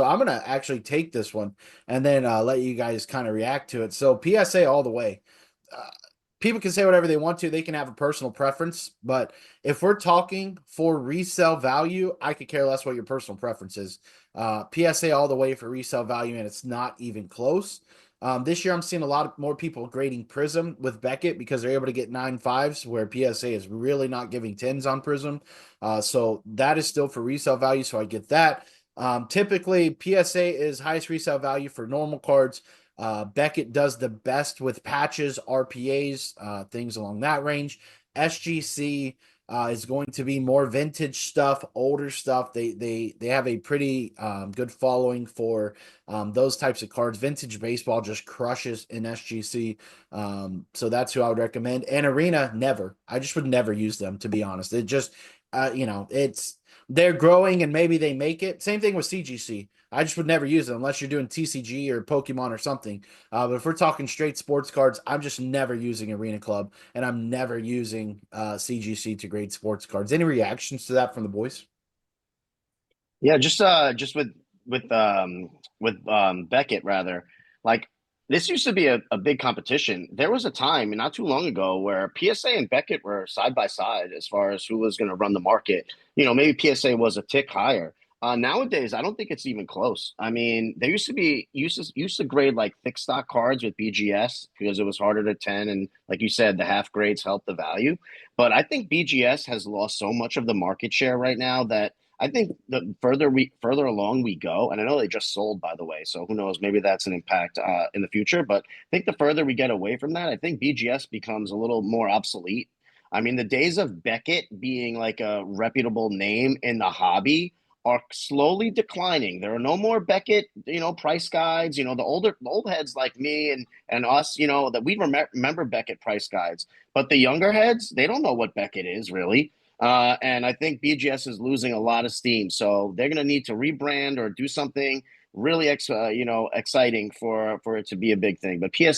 So I'm gonna actually take this one and then let you guys kind of react to it. So PSA all the way. Uh, People can say whatever they want to. They can have a personal preference, but if we're talking for resale value, I could care less what your personal preference is. PSA all the way for resale value, and it's not even close. This year, I'm seeing a lot of more people grading Prism with Beckett because they're able to get 9.5s, where PSA is really not giving 10s on Prism. So that is still for resale value. So I get that. Typically, PSA is highest resale value for normal cards. Beckett does the best with patches, RPAs, things along that range. SGC is going to be more vintage stuff, older stuff. They have a pretty good following for those types of cards. Vintage baseball just crushes in SGC, so that's who I would recommend. And Arena, never. I just would never use them, to be honest. It just it's they're growing and maybe they make it. Same thing with CGC. I just would never use them unless you're doing TCG or Pokemon or something. But if we're talking straight sports cards, I'm just never using Arena Club, and I'm never using CGC to grade sports cards. Any reactions to that from the boys? Yeah, just with Beckett rather. Like this used to be a big competition. There was a time not too long ago where PSA and Beckett were side by side as far as who was going to run the market. Maybe PSA was a tick higher. Nowadays, I don't think it's even close. I mean, there used to grade like thick stock cards with BGS because it was harder to 10, and like you said, the half grades helped the value. But I think BGS has lost so much of the market share right now that I think the further along we go, and I know they just sold, by the way, so who knows? Maybe that's an impact in the future. But I think the further we get away from that, I think BGS becomes a little more obsolete. I mean, the days of Beckett being like a reputable name in the hobby are slowly declining. There are no more Beckett, price guides. The old heads like me and us, that we remember Beckett price guides, but the younger heads, they don't know what Beckett is really. And I think BGS is losing a lot of steam, so they're going to need to rebrand or do something really, exciting for it to be a big thing. But PSA